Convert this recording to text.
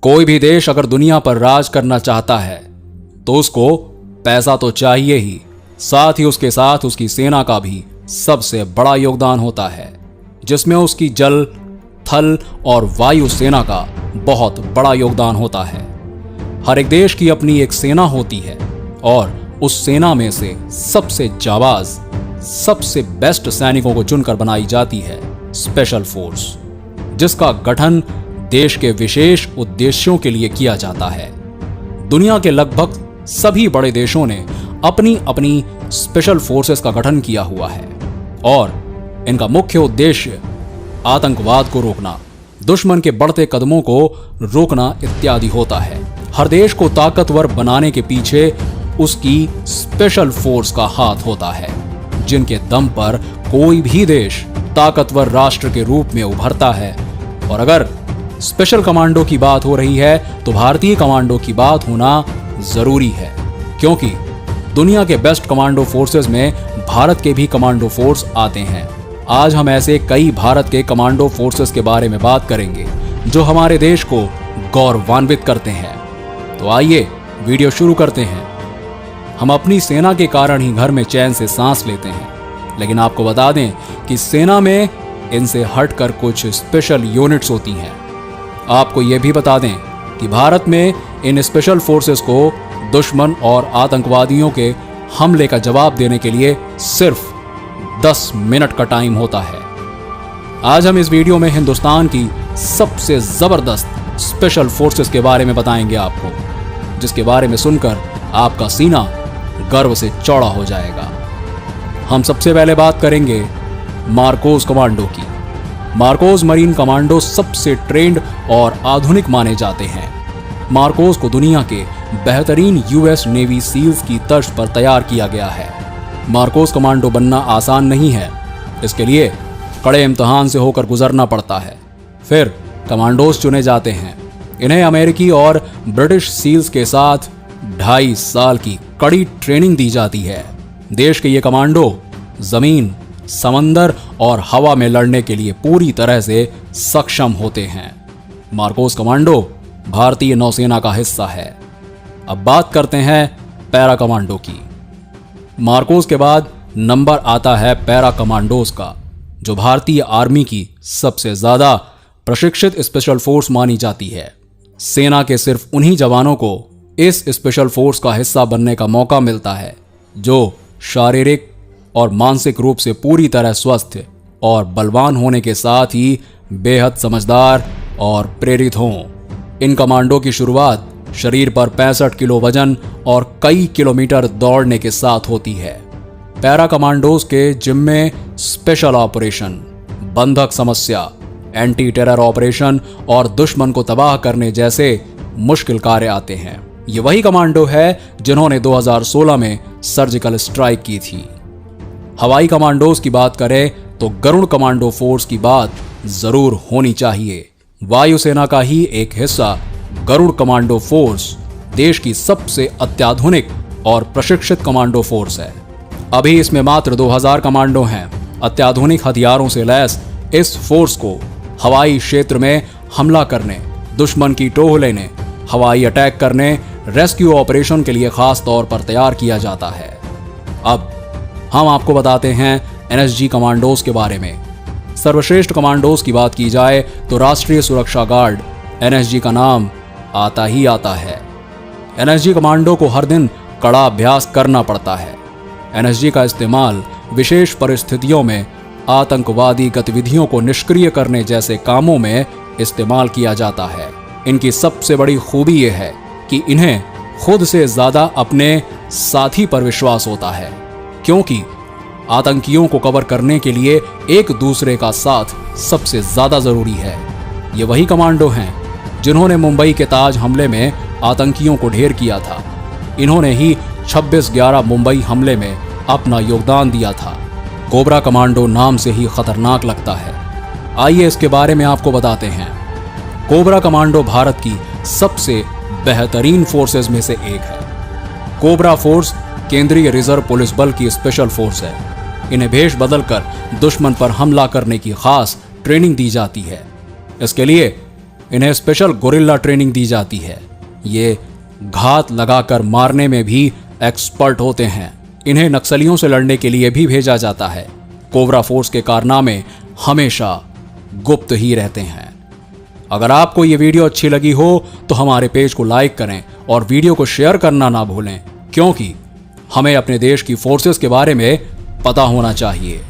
कोई भी देश अगर दुनिया पर राज करना चाहता है तो उसको पैसा तो चाहिए ही, साथ ही उसके साथ उसकी सेना का भी सबसे बड़ा योगदान होता है, जिसमें उसकी जल, थल और वायु सेना का बहुत बड़ा योगदान होता है। हर एक देश की अपनी एक सेना होती है और उस सेना में से सबसे जाबाज, सबसे बेस्ट सैनिकों को चुनकर बनाई जाती है स्पेशल फोर्स, जिसका गठन देश के विशेष उद्देश्यों के लिए किया जाता है। दुनिया के लगभग सभी बड़े देशों ने अपनी अपनी स्पेशल फोर्सेस का गठन किया हुआ है और इनका मुख्य उद्देश्य आतंकवाद को रोकना, दुश्मन के बढ़ते कदमों को रोकना इत्यादि होता है। हर देश को ताकतवर बनाने के पीछे उसकी स्पेशल फोर्स का हाथ होता है, जिनके दम पर कोई भी देश ताकतवर राष्ट्र के रूप में उभरता है। और अगर स्पेशल कमांडो की बात हो रही है तो भारतीय कमांडो की बात होना जरूरी है, क्योंकि दुनिया के बेस्ट कमांडो फोर्सेस में भारत के भी कमांडो फोर्स आते हैं। आज हम ऐसे कई भारत के कमांडो फोर्सेस के बारे में बात करेंगे जो हमारे देश को गौरवान्वित करते हैं। तो आइए वीडियो शुरू करते हैं। हम अपनी सेना के कारण ही घर में चैन से सांस लेते हैं, लेकिन आपको बता दें कि सेना में इनसे हटकर कुछ स्पेशल यूनिट्स होती हैं। आपको यह भी बता दें कि भारत में इन स्पेशल फोर्सेस को दुश्मन और आतंकवादियों के हमले का जवाब देने के लिए सिर्फ 10 मिनट का टाइम होता है। आज हम इस वीडियो में हिंदुस्तान की सबसे जबरदस्त स्पेशल फोर्सेस के बारे में बताएंगे आपको, जिसके बारे में सुनकर आपका सीना गर्व से चौड़ा हो जाएगा। हम सबसे पहले बात करेंगे मार्कोस कमांडो की। मार्कोस मरीन कमांडो सबसे ट्रेंड और आधुनिक माने जाते हैं। मार्कोस को दुनिया के बेहतरीन यूएस नेवी सील्स की तर्ज पर तैयार किया गया है। मार्कोस कमांडो बनना आसान नहीं है, इसके लिए कड़े इम्तिहान से होकर गुजरना पड़ता है। फिर कमांडोज चुने जाते हैं। इन्हें अमेरिकी और ब्रिटिश सील्स के साथ 2.5 साल की कड़ी ट्रेनिंग दी जाती है। देश के ये कमांडो जमीन, समंदर और हवा में लड़ने के लिए पूरी तरह से सक्षम होते हैं। मार्कोस कमांडो भारतीय नौसेना का हिस्सा है। अब बात करते हैं पैरा कमांडो की। मार्कोस के बाद नंबर आता है पैरा कमांडोज का, जो भारतीय आर्मी की सबसे ज्यादा प्रशिक्षित स्पेशल फोर्स मानी जाती है। सेना के सिर्फ उन्हीं जवानों को इस स्पेशल फोर्स का हिस्सा बनने का मौका मिलता है जो शारीरिक और मानसिक रूप से पूरी तरह स्वस्थ और बलवान होने के साथ ही बेहद समझदार और प्रेरित हों। इन कमांडो की शुरुआत शरीर पर 65 किलो वजन और कई किलोमीटर दौड़ने के साथ होती है। पैरा कमांडोज के जिम्मे स्पेशल ऑपरेशन, बंधक समस्या, एंटी टेरर ऑपरेशन और दुश्मन को तबाह करने जैसे मुश्किल कार्य आते हैं। ये वही कमांडो है जिन्होंने 2016 में सर्जिकल स्ट्राइक की थी। हवाई कमांडोज की बात करें तो गरुड़ कमांडो फोर्स की बात जरूर होनी चाहिए। वायुसेना का ही एक हिस्सा गरुड़ कमांडो फोर्स देश की सबसे अत्याधुनिक और प्रशिक्षित कमांडो फोर्स है। अभी इसमें मात्र 2000 कमांडो हैं। अत्याधुनिक हथियारों से लैस इस फोर्स को हवाई क्षेत्र में हमला करने, दुश्मन की टोह लेने, हवाई अटैक करने, रेस्क्यू ऑपरेशन के लिए खास तौर पर तैयार किया जाता है। अब हम आपको बताते हैं एनएसजी कमांडोज के बारे में। सर्वश्रेष्ठ कमांडोज की बात की जाए तो राष्ट्रीय सुरक्षा गार्ड एनएसजी का नाम आता ही आता है। एनएसजी कमांडो को हर दिन कड़ा अभ्यास करना पड़ता है। एनएसजी का इस्तेमाल विशेष परिस्थितियों में आतंकवादी गतिविधियों को निष्क्रिय करने जैसे कामों में इस्तेमाल किया जाता है। इनकी सबसे बड़ी खूबी यह है कि इन्हें खुद से ज्यादा अपने साथी पर विश्वास होता है, क्योंकि आतंकियों को कवर करने के लिए एक दूसरे का साथ सबसे ज्यादा जरूरी है। ये वही कमांडो हैं जिन्होंने मुंबई के ताज हमले में आतंकियों को ढेर किया था। इन्होंने ही 26/11 मुंबई हमले में अपना योगदान दिया था। कोबरा कमांडो नाम से ही खतरनाक लगता है। आइए इसके बारे में आपको बताते हैं। कोबरा कमांडो भारत की सबसे बेहतरीन फोर्सेज में से एक है। कोबरा फोर्स केंद्रीय रिजर्व पुलिस बल की स्पेशल फोर्स है। इन्हें भेष बदलकर दुश्मन पर हमला करने की खास ट्रेनिंग दी जाती है। इसके लिए इन्हें स्पेशल गोरिल्ला ट्रेनिंग दी जाती है। ये घात लगाकर मारने में भी एक्सपर्ट होते हैं। इन्हें नक्सलियों से लड़ने के लिए भी भेजा जाता है। कोबरा फोर्स के कारनामे हमेशा गुप्त ही रहते हैं। अगर आपको ये वीडियो अच्छी लगी हो तो हमारे पेज को लाइक करें और वीडियो को शेयर करना ना भूलें, क्योंकि हमें अपने देश की फोर्सेस के बारे में पता होना चाहिए।